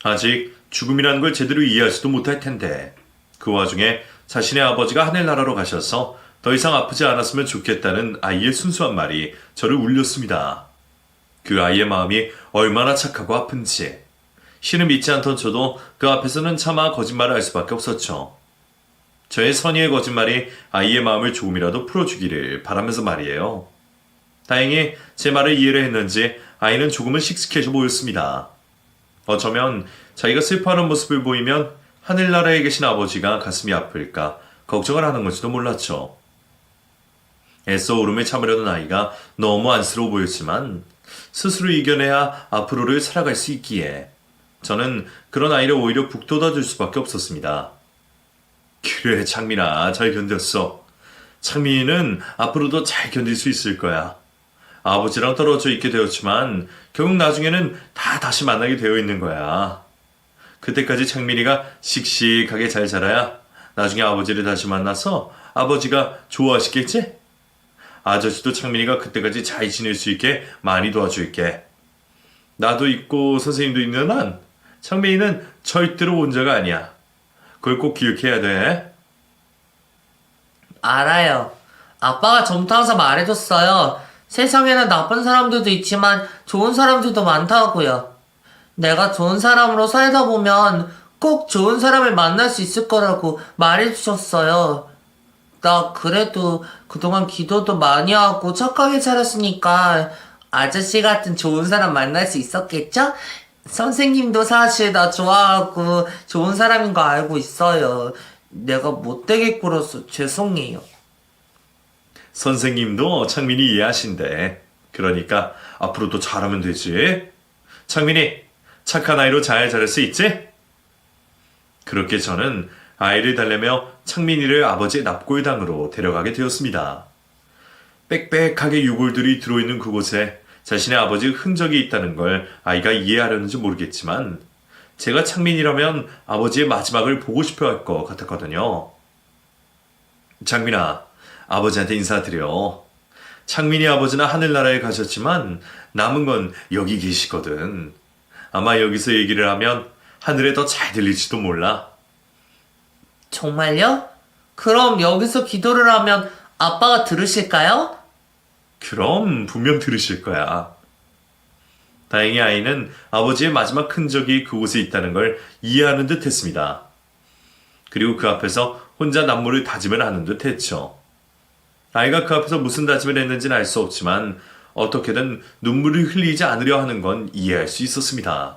아직 죽음이라는 걸 제대로 이해하지도 못할 텐데 그 와중에 자신의 아버지가 하늘나라로 가셔서 더 이상 아프지 않았으면 좋겠다는 아이의 순수한 말이 저를 울렸습니다. 그 아이의 마음이 얼마나 착하고 아픈지 신을 믿지 않던 저도 그 앞에서는 차마 거짓말을 할 수밖에 없었죠. 저의 선의의 거짓말이 아이의 마음을 조금이라도 풀어주기를 바라면서 말이에요. 다행히 제 말을 이해를 했는지 아이는 조금은 씩씩해져 보였습니다. 어쩌면 자기가 슬퍼하는 모습을 보이면 하늘나라에 계신 아버지가 가슴이 아플까 걱정을 하는 건지도 몰랐죠. 애써 울음을 참으려는 아이가 너무 안쓰러워 보였지만 스스로 이겨내야 앞으로를 살아갈 수 있기에 저는 그런 아이를 오히려 북돋아 줄 수밖에 없었습니다. 그래, 창민아, 잘 견뎠어. 창민이는 앞으로도 잘 견딜 수 있을 거야. 아버지랑 떨어져 있게 되었지만 결국 나중에는 다 다시 만나게 되어 있는 거야. 그때까지 창민이가 씩씩하게 잘 자라야 나중에 아버지를 다시 만나서 아버지가 좋아하시겠지? 아저씨도 창민이가 그때까지 잘 지낼 수 있게 많이 도와줄게. 나도 있고 선생님도 있는 한 창민이는 절대로 혼자가 아니야. 그걸 꼭 기억해야 돼. 알아요. 아빠가 전부터 항상 말해줬어요. 세상에는 나쁜 사람들도 있지만 좋은 사람들도 많다고요. 내가 좋은 사람으로 살다 보면 꼭 좋은 사람을 만날 수 있을 거라고 말해주셨어요. 나 그래도 그동안 기도도 많이 하고 착하게 살았으니까 아저씨 같은 좋은 사람 만날 수 있었겠죠? 선생님도 사실 나 좋아하고 좋은 사람인 거 알고 있어요. 내가 못되게 굴어서 죄송해요. 선생님도 창민이 이해하신대. 그러니까 앞으로도 잘하면 되지. 창민이 착한 아이로 잘 자랄 수 있지? 그렇게 저는 아이를 달래며 창민이를 아버지의 납골당으로 데려가게 되었습니다. 빽빽하게 유골들이 들어있는 그곳에 자신의 아버지의 흔적이 있다는 걸 아이가 이해하려는지 모르겠지만 제가 창민이라면 아버지의 마지막을 보고 싶어 할 것 같았거든요. 창민아, 아버지한테 인사드려. 창민이 아버지는 하늘나라에 가셨지만 남은 건 여기 계시거든. 아마 여기서 얘기를 하면 하늘에 더 잘 들릴지도 몰라. 정말요? 그럼 여기서 기도를 하면 아빠가 들으실까요? 그럼 분명 들으실 거야. 다행히 아이는 아버지의 마지막 흔적이 그곳에 있다는 걸 이해하는 듯 했습니다. 그리고 그 앞에서 혼자 남모를 다짐을 하는 듯 했죠. 아이가 그 앞에서 무슨 다짐을 했는지는 알 수 없지만 어떻게든 눈물을 흘리지 않으려 하는 건 이해할 수 있었습니다.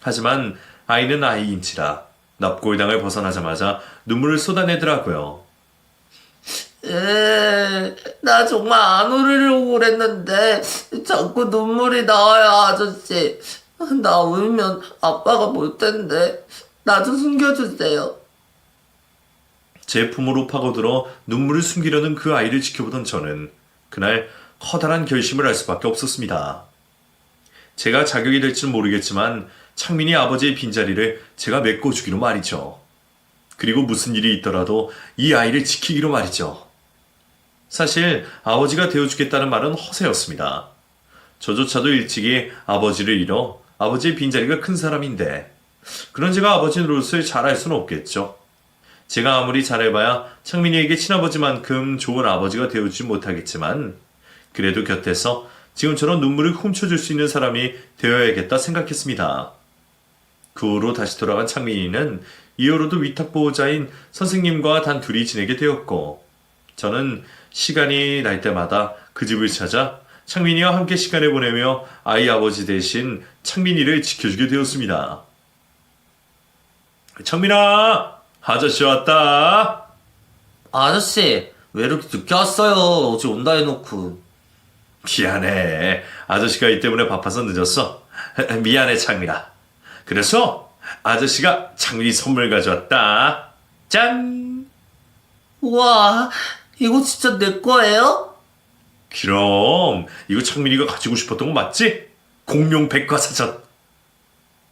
하지만 아이는 아이인지라 납골당을 벗어나자마자 눈물을 쏟아내더라고요. 나 정말 안 울으려고 그랬는데 자꾸 눈물이 나와요, 아저씨. 나 울면 아빠가 볼 텐데 나 좀 숨겨주세요. 제 품으로 파고들어 눈물을 숨기려는 그 아이를 지켜보던 저는 그날 커다란 결심을 할 수밖에 없었습니다. 제가 자격이 될지는 모르겠지만 창민이 아버지의 빈자리를 제가 메꿔주기로 말이죠. 그리고 무슨 일이 있더라도 이 아이를 지키기로 말이죠. 사실 아버지가 되어주겠다는 말은 허세였습니다. 저조차도 일찍이 아버지를 잃어 아버지의 빈자리가 큰 사람인데 그런 제가 아버지 노릇을 잘할 수는 없겠죠. 제가 아무리 잘해봐야 창민이에게 친아버지만큼 좋은 아버지가 되어주지 못하겠지만 그래도 곁에서 지금처럼 눈물을 훔쳐줄 수 있는 사람이 되어야겠다 생각했습니다. 그 후로 다시 돌아간 창민이는 이후로도 위탁보호자인 선생님과 단 둘이 지내게 되었고 저는 시간이 날 때마다 그 집을 찾아 창민이와 함께 시간을 보내며 아이 아버지 대신 창민이를 지켜주게 되었습니다. 창민아! 아저씨 왔다! 아저씨, 왜 이렇게 늦게 왔어요? 어제 온다 해놓고. 미안해. 아저씨가 이 때문에 바빠서 늦었어. 미안해, 창민아. 그래서 아저씨가 창민이 선물 가져왔다. 짠! 우와, 이거 진짜 내 거예요? 그럼 이거 창민이가 가지고 싶었던 거 맞지? 공룡 백과사전.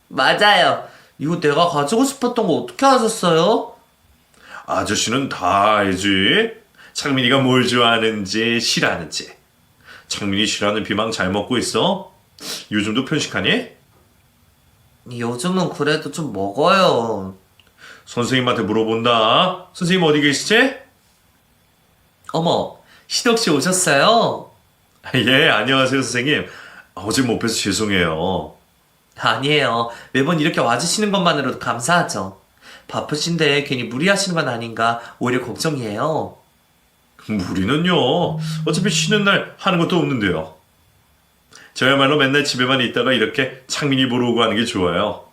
맞아요. 이거 내가 가지고 싶었던 거 어떻게 하셨어요? 아저씨는 다 알지? 창민이가 뭘 좋아하는지 싫어하는지. 창민이 싫어하는 비망 잘 먹고 있어? 요즘도 편식하니? 요즘은 그래도 좀 먹어요. 선생님한테 물어본다. 선생님 어디 계시지? 어머, 신옥씨 오셨어요? 예, 안녕하세요, 선생님. 어제 못 뵈서 죄송해요. 아니에요. 매번 이렇게 와주시는 것만으로도 감사하죠. 바쁘신데 괜히 무리하시는 건 아닌가 오히려 걱정이에요. 무리는요. 어차피 쉬는 날 하는 것도 없는데요. 저야말로 맨날 집에만 있다가 이렇게 창민이 보러 오고 하는 게 좋아요.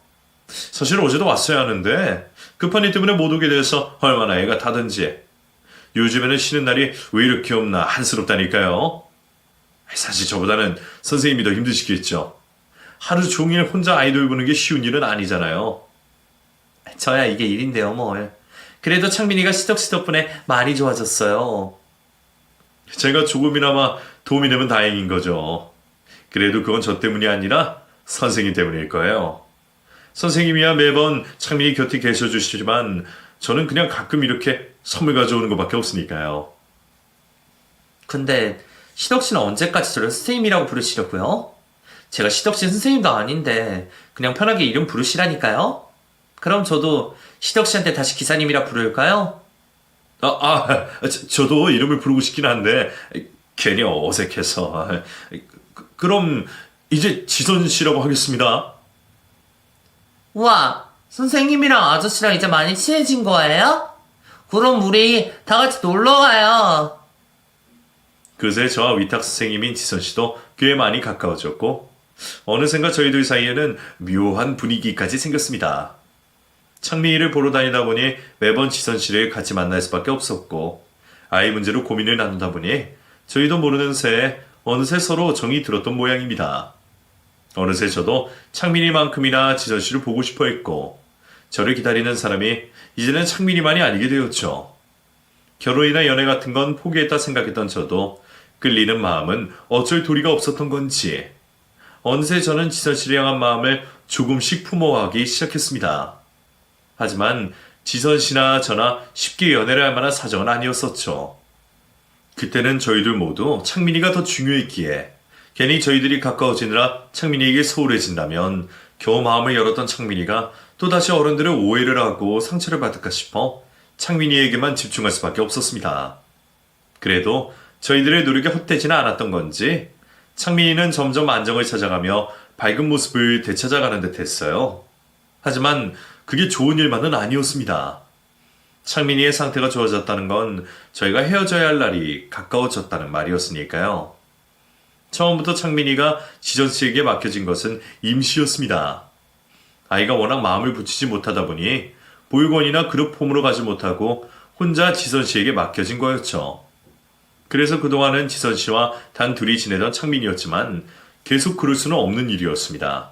사실 어제도 왔어야 하는데 급한 일 때문에 못 오게 돼서 얼마나 애가 타든지. 요즘에는 쉬는 날이 왜 이렇게 없나 한스럽다니까요. 사실 저보다는 선생님이 더 힘드시겠죠. 하루 종일 혼자 아이돌 보는 게 쉬운 일은 아니잖아요. 저야 이게 일인데요, 뭘. 그래도 창민이가 시덕 씨 덕분에 많이 좋아졌어요. 제가 조금이나마 도움이 되면 다행인 거죠. 그래도 그건 저 때문이 아니라 선생님 때문일 거예요. 선생님이야 매번 창민이 곁에 계셔주시지만 저는 그냥 가끔 이렇게 선물 가져오는 것밖에 없으니까요. 근데 시덕 씨는 언제까지 저를 선생님이라고 부르시려고요? 제가 시덕 씨 선생님도 아닌데 그냥 편하게 이름 부르시라니까요? 그럼 저도 시덕 씨한테 다시 기사님이라 부를까요? 저도 이름을 부르고 싶긴 한데 괜히 어색해서. 그럼 이제 지선 씨라고 하겠습니다. 우와, 선생님이랑 아저씨랑 이제 많이 친해진 거예요? 그럼 우리 다 같이 놀러 가요. 그새 저와 위탁 선생님인 지선 씨도 꽤 많이 가까워졌고 어느샌가 저희들 사이에는 묘한 분위기까지 생겼습니다. 창민이를 보러 다니다 보니 매번 지선 씨를 같이 만날 수밖에 없었고 아이 문제로 고민을 나누다 보니 저희도 모르는 새에 어느새 서로 정이 들었던 모양입니다. 어느새 저도 창민이만큼이나 지선 씨를 보고 싶어 했고 저를 기다리는 사람이 이제는 창민이만이 아니게 되었죠. 결혼이나 연애 같은 건 포기했다 생각했던 저도 끌리는 마음은 어쩔 도리가 없었던 건지 어느새 저는 지선 씨를 향한 마음을 조금씩 품어가기 시작했습니다. 하지만 지선 씨나 저나 쉽게 연애를 할 만한 사정은 아니었었죠. 그때는 저희들 모두 창민이가 더 중요했기에 괜히 저희들이 가까워지느라 창민이에게 소홀해진다면 겨우 마음을 열었던 창민이가 또다시 어른들의 오해를 하고 상처를 받을까 싶어 창민이에게만 집중할 수밖에 없었습니다. 그래도 저희들의 노력이 헛되지는 않았던 건지 창민이는 점점 안정을 찾아가며 밝은 모습을 되찾아가는 듯 했어요. 하지만 그게 좋은 일만은 아니었습니다. 창민이의 상태가 좋아졌다는 건 저희가 헤어져야 할 날이 가까워졌다는 말이었으니까요. 처음부터 창민이가 지선 씨에게 맡겨진 것은 임시였습니다. 아이가 워낙 마음을 붙이지 못하다 보니 보육원이나 그룹 홈으로 가지 못하고 혼자 지선 씨에게 맡겨진 거였죠. 그래서 그동안은 지선 씨와 단 둘이 지내던 창민이었지만 계속 그럴 수는 없는 일이었습니다.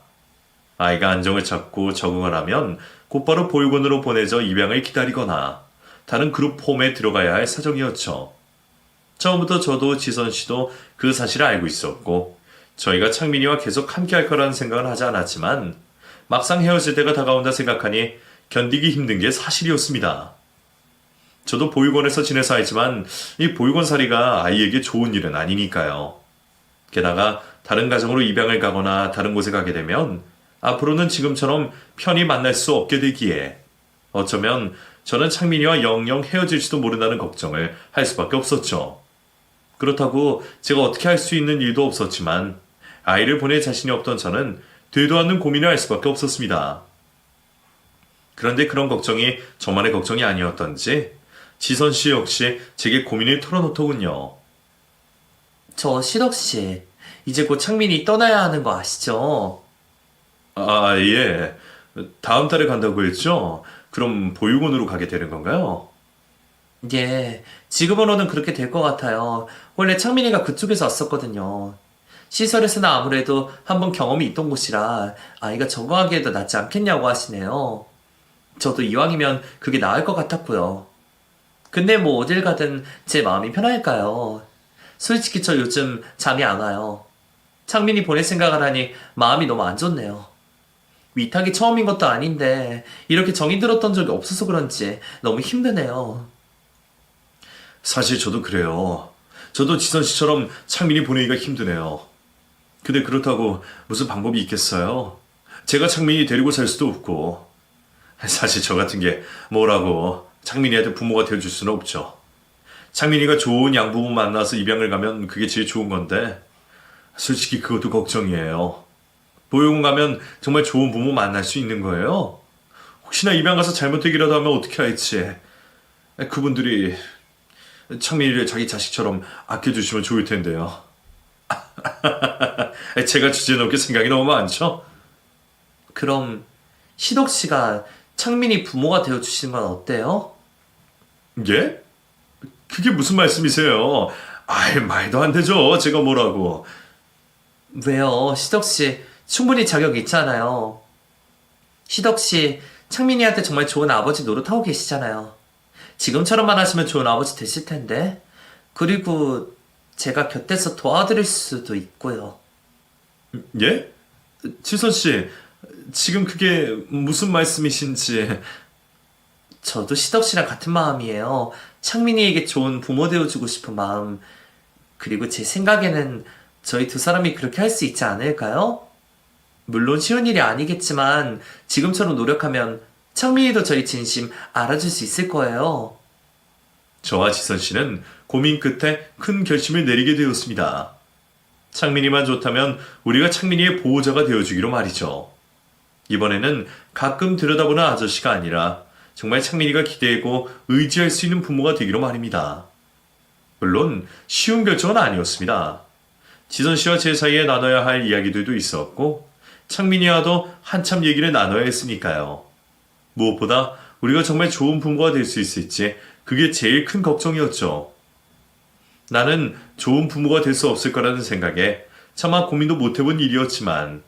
아이가 안정을 찾고 적응을 하면 곧바로 보육원으로 보내져 입양을 기다리거나 다른 그룹 홈에 들어가야 할 사정이었죠. 처음부터 저도 지선 씨도 그 사실을 알고 있었고 저희가 창민이와 계속 함께 할 거라는 생각은 하지 않았지만 막상 헤어질 때가 다가온다 생각하니 견디기 힘든 게 사실이었습니다. 저도 보육원에서 지내서 알지만 이 보육원살이가 아이에게 좋은 일은 아니니까요. 게다가 다른 가정으로 입양을 가거나 다른 곳에 가게 되면 앞으로는 지금처럼 편히 만날 수 없게 되기에 어쩌면 저는 창민이와 영영 헤어질지도 모른다는 걱정을 할 수밖에 없었죠. 그렇다고 제가 어떻게 할 수 있는 일도 없었지만 아이를 보낼 자신이 없던 저는 되도 않는 고민을 할 수밖에 없었습니다. 그런데 그런 걱정이 저만의 걱정이 아니었던지 지선 씨 역시 제게 고민을 털어놓더군요. 저 시덕씨, 이제 곧 창민이 떠나야 하는 거 아시죠? 예. 다음 달에 간다고 했죠? 그럼 보육원으로 가게 되는 건가요? 예, 지금으로는 그렇게 될 것 같아요. 원래 창민이가 그쪽에서 왔었거든요. 시설에서는 아무래도 한번 경험이 있던 곳이라 아이가 적응하기에도 낫지 않겠냐고 하시네요. 저도 이왕이면 그게 나을 것 같았고요. 근데 뭐 어딜 가든 제 마음이 편할까요? 솔직히 저 요즘 잠이 안 와요. 창민이 보낼 생각을 하니 마음이 너무 안 좋네요. 위탁이 처음인 것도 아닌데 이렇게 정이 들었던 적이 없어서 그런지 너무 힘드네요. 사실 저도 그래요. 저도 지선 씨처럼 창민이 보내기가 힘드네요. 근데 그렇다고 무슨 방법이 있겠어요? 제가 창민이 데리고 살 수도 없고. 사실 저 같은 게 뭐라고 창민이한테 부모가 되어줄 수는 없죠. 창민이가 좋은 양부모 만나서 입양을 가면 그게 제일 좋은 건데 솔직히 그것도 걱정이에요. 보육원 가면 정말 좋은 부모 만날 수 있는 거예요? 혹시나 입양 가서 잘못되기라도 하면 어떻게 할지. 그분들이 창민이를 자기 자식처럼 아껴주시면 좋을 텐데요. 제가 주제넘게 생각이 너무 많죠? 그럼 시덕 씨가 창민이 부모가 되어주시는 건 어때요? 예? 그게 무슨 말씀이세요? 말도 안 되죠. 제가 뭐라고. 왜요? 시덕 씨 충분히 자격 있잖아요. 시덕 씨 창민이한테 정말 좋은 아버지 노릇하고 계시잖아요. 지금처럼만 하시면 좋은 아버지 되실 텐데. 그리고 제가 곁에서 도와드릴 수도 있고요. 예? 지선 씨, 지금 그게 무슨 말씀이신지. 저도 시덕 씨랑 같은 마음이에요. 창민이에게 좋은 부모 되어주고 싶은 마음. 그리고 제 생각에는 저희 두 사람이 그렇게 할 수 있지 않을까요? 물론 쉬운 일이 아니겠지만 지금처럼 노력하면 창민이도 저희 진심 알아줄 수 있을 거예요. 저와 지선 씨는 고민 끝에 큰 결심을 내리게 되었습니다. 창민이만 좋다면 우리가 창민이의 보호자가 되어주기로 말이죠. 이번에는 가끔 들여다보는 아저씨가 아니라 정말 창민이가 기대고 의지할 수 있는 부모가 되기로 말입니다. 물론 쉬운 결정은 아니었습니다. 지선 씨와 제 사이에 나눠야 할 이야기들도 있었고 창민이와도 한참 얘기를 나눠야 했으니까요. 무엇보다 우리가 정말 좋은 부모가 될 수 있을지 그게 제일 큰 걱정이었죠. 나는 좋은 부모가 될 수 없을 거라는 생각에 차마 고민도 못 해본 일이었지만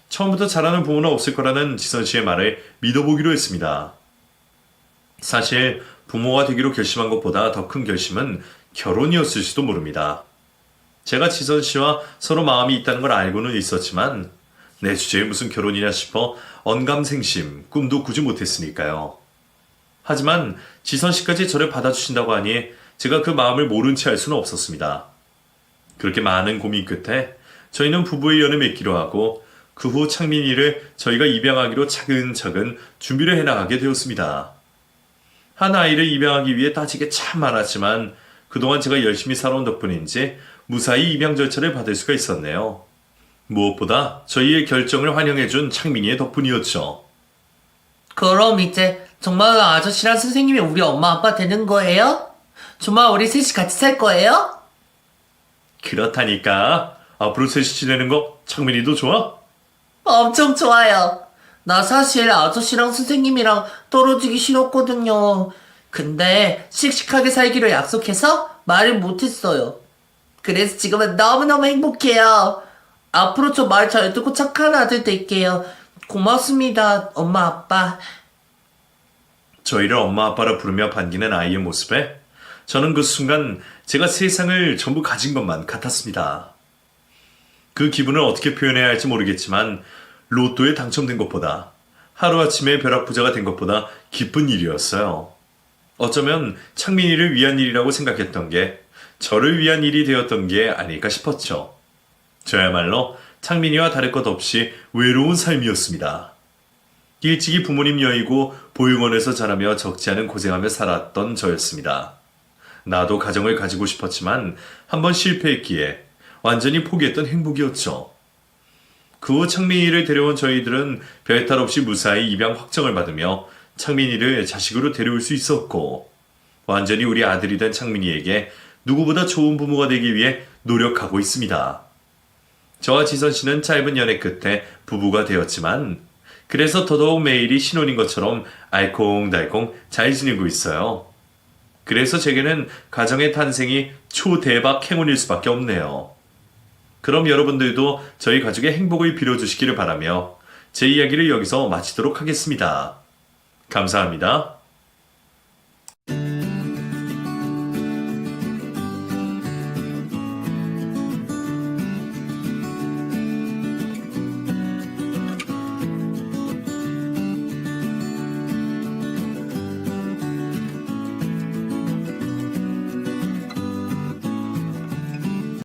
처음부터 잘하는 부모는 없을 거라는 지선 씨의 말을 믿어보기로 했습니다. 사실 부모가 되기로 결심한 것보다 더 큰 결심은 결혼이었을지도 모릅니다. 제가 지선 씨와 서로 마음이 있다는 걸 알고는 있었지만 내 주제에 무슨 결혼이냐 싶어 언감생심, 꿈도 꾸지 못했으니까요. 하지만 지선 씨까지 저를 받아주신다고 하니 제가 그 마음을 모른 채 할 수는 없었습니다. 그렇게 많은 고민 끝에 저희는 부부의 연을 맺기로 하고 그 후 창민이를 저희가 입양하기로 차근차근 준비를 해나가게 되었습니다. 한 아이를 입양하기 위해 따지게 참 많았지만 그동안 제가 열심히 살아온 덕분인지 무사히 입양 절차를 받을 수가 있었네요. 무엇보다 저희의 결정을 환영해준 창민이의 덕분이었죠. 그럼 이제 정말 아저씨랑 선생님이 우리 엄마 아빠 되는 거예요? 정말 우리 셋이 같이 살 거예요? 그렇다니까. 앞으로 셋이 지내는 거 창민이도 좋아? 엄청 좋아요. 나 사실 아저씨랑 선생님이랑 떨어지기 싫었거든요. 근데 씩씩하게 살기로 약속해서 말을 못했어요. 그래서 지금은 너무너무 행복해요. 앞으로 저 말 잘 듣고 착한 아들 될게요. 고맙습니다, 엄마, 아빠. 저희를 엄마 아빠라 부르며 반기는 아이의 모습에 저는 그 순간 제가 세상을 전부 가진 것만 같았습니다. 그 기분을 어떻게 표현해야 할지 모르겠지만 로또에 당첨된 것보다 하루아침에 벼락부자가 된 것보다 기쁜 일이었어요. 어쩌면 창민이를 위한 일이라고 생각했던 게 저를 위한 일이 되었던 게 아닐까 싶었죠. 저야말로 창민이와 다를 것 없이 외로운 삶이었습니다. 일찍이 부모님 여의고 보육원에서 자라며 적지 않은 고생하며 살았던 저였습니다. 나도 가정을 가지고 싶었지만 한번 실패했기에 완전히 포기했던 행복이었죠. 그 후 창민이를 데려온 저희들은 별탈 없이 무사히 입양 확정을 받으며 창민이를 자식으로 데려올 수 있었고 완전히 우리 아들이 된 창민이에게 누구보다 좋은 부모가 되기 위해 노력하고 있습니다. 저와 지선 씨는 짧은 연애 끝에 부부가 되었지만 그래서 더더욱 매일이 신혼인 것처럼 알콩달콩 잘 지내고 있어요. 그래서 제게는 가정의 탄생이 초대박 행운일 수밖에 없네요. 그럼 여러분들도 저희 가족의 행복을 빌어주시기를 바라며 제 이야기를 여기서 마치도록 하겠습니다. 감사합니다.